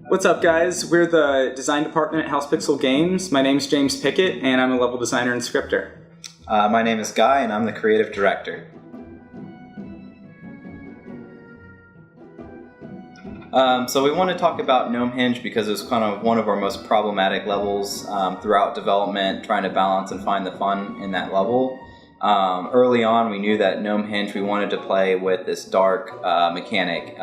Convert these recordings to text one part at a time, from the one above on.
What's up, guys? We're the design department at House Pixel Games. My name's James Pickett, and I'm a level designer and scripter. My name is Guy, and I'm the creative director. So we want to talk about Gnomehenge because it was kind of one of our most problematic levels throughout development, trying to balance and find the fun in that level. Early on, we knew that Gnomehenge, we wanted to play with this dark mechanic,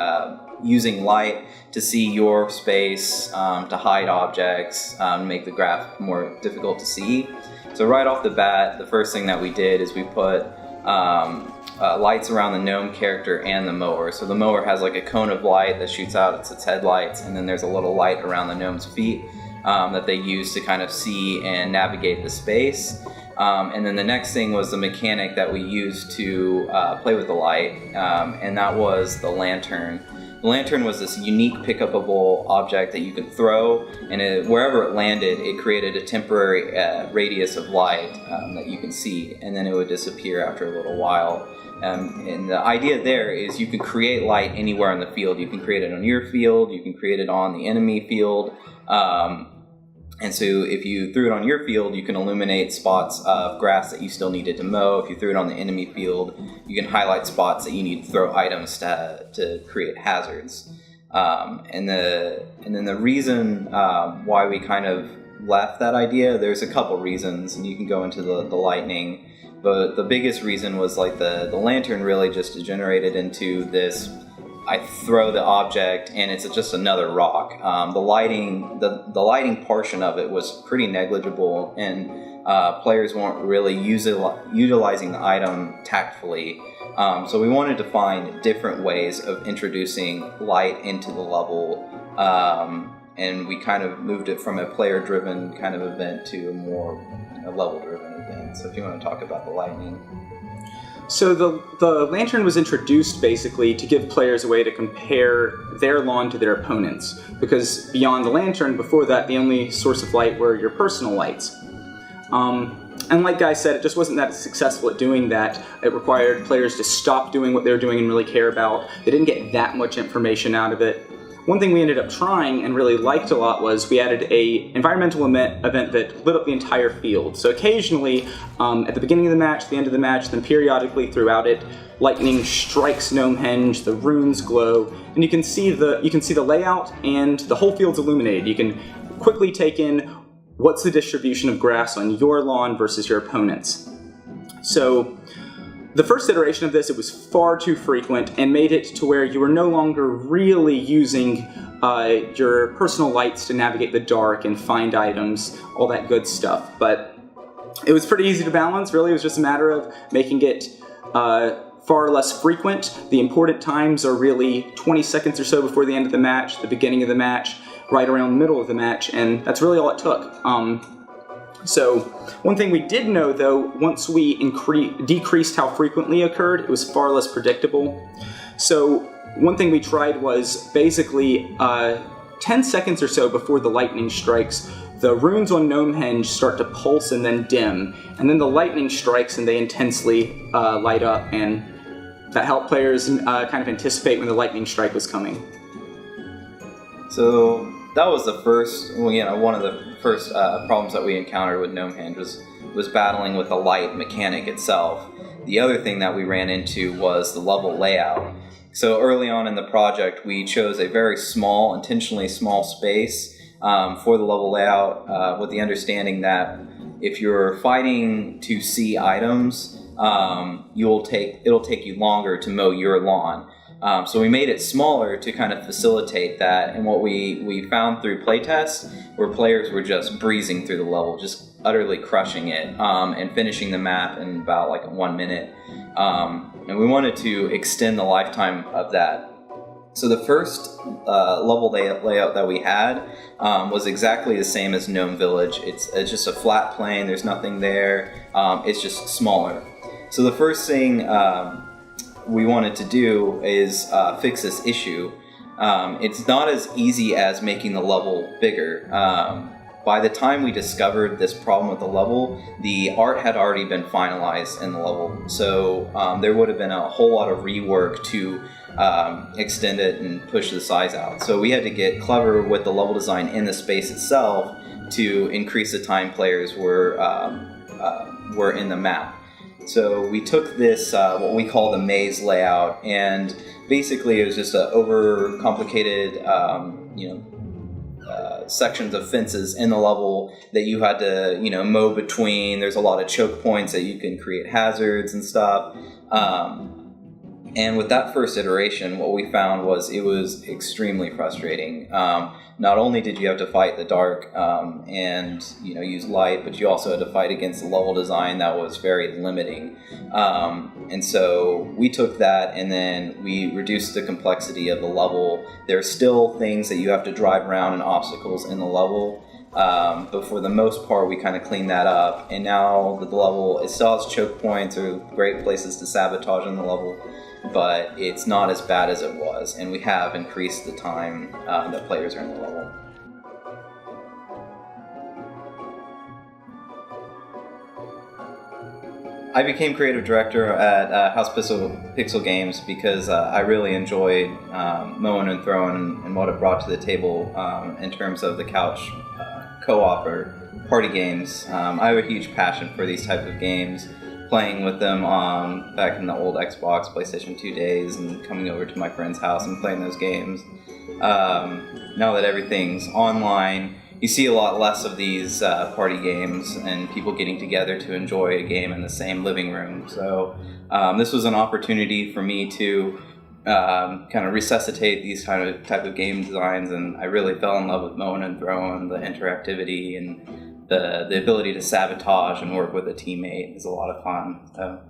using light to see your space, to hide objects, make the graph more difficult to see. So right off the bat, the first thing that we did is we put lights around the gnome character and the mower. So the mower has like a cone of light that shoots out its headlights, and then there's a little light around the gnome's feet that they use to kind of see and navigate the space. And then the next thing was the mechanic that we used to play with the light, and that was the lantern. The lantern was this unique pick-upable object that you could throw, and wherever it landed, it created a temporary radius of light that you can see, and then it would disappear after a little while. And the idea there is you can create light anywhere on the field. You can create it on your field, you can create it on the enemy field. And so if you threw it on your field, you can illuminate spots of grass that you still needed to mow. If you threw it on the enemy field, you can highlight spots that you need to throw items to create hazards. And then the reason why we kind of left that idea, there's a couple reasons, and you can go into the lightning. But the biggest reason was like the lantern really just degenerated into this, I throw the object and it's just another rock. The lighting portion of it was pretty negligible, and players weren't really utilizing the item tactfully. So we wanted to find different ways of introducing light into the level, and we kind of moved it from a player-driven kind of event to a more level-driven event. So if you want to talk about the lightning. So the lantern was introduced basically to give players a way to compare their lawn to their opponents, because beyond the lantern, before that, the only source of light were your personal lights. And like Guy said, it just wasn't that successful at doing that. It required players to stop doing what they were doing and really care about. They didn't get that much information out of it. One thing we ended up trying and really liked a lot was we added a environmental event that lit up the entire field. So occasionally, at the beginning of the match, the end of the match, then periodically throughout it, lightning strikes Gnomehenge, the runes glow, and you can see the layout, and the whole field's illuminated. You can quickly take in what's the distribution of grass on your lawn versus your opponent's. So the first iteration of this, it was far too frequent and made it to where you were no longer really using your personal lights to navigate the dark and find items, all that good stuff. But it was pretty easy to balance, really. It was just a matter of making it far less frequent. The important times are really 20 seconds or so before the end of the match, the beginning of the match, right around the middle of the match, and that's really all it took. So one thing we did know, though, once we decreased how frequently it occurred, it was far less predictable. So one thing we tried was basically 10 seconds or so before the lightning strikes, the runes on Gnomehenge start to pulse and then dim, and then the lightning strikes and they intensely light up, and that helped players kind of anticipate when the lightning strike was coming. So that was the first, one of the first problems that we encountered with Gnomehenge was battling with the light mechanic itself. The other thing that we ran into was the level layout. So early on in the project, we chose a very small, intentionally small space for the level layout, with the understanding that if you're fighting to see items, it'll take you longer to mow your lawn. So we made it smaller to kind of facilitate that, and what we found through playtests where players were just breezing through the level, just utterly crushing it, and finishing the map in about like 1 minute. And we wanted to extend the lifetime of that. So the first level layout that we had was exactly the same as Gnome Village. It's just a flat plane, there's nothing there, it's just smaller. So the first thing we wanted to do is fix this issue. It's not as easy as making the level bigger. by the time we discovered this problem with the level, the art had already been finalized in the level. So there would have been a whole lot of rework to extend it and push the size out. So we had to get clever with the level design in the space itself to increase the time players were in the map. So we took this, what we call the maze layout, and basically it was just an overcomplicated, sections of fences in the level that you had to, mow between. There's a lot of choke points that you can create hazards and stuff. And with that first iteration, what we found was it was extremely frustrating. Not only did you have to fight the dark and use light, but you also had to fight against the level design that was very limiting. And so we took that and then we reduced the complexity of the level. There are still things that you have to drive around and obstacles in the level. But for the most part, we kind of cleaned that up. And now the level, it still has choke points or great places to sabotage in the level, but it's not as bad as it was, and we have increased the time that players are in the level. I became creative director at House Pixel Games because I really enjoyed Mowin Throwin and what it brought to the table in terms of the couch co-op or party games. I have a huge passion for these type of games, playing with them back in the old Xbox, PlayStation 2 days, and coming over to my friend's house and playing those games. Now that everything's online, you see a lot less of these party games and people getting together to enjoy a game in the same living room. So this was an opportunity for me to kind of resuscitate these type of game designs, and I really fell in love with Mowin Throwin. The interactivity and the ability to sabotage and work with a teammate is a lot of fun. So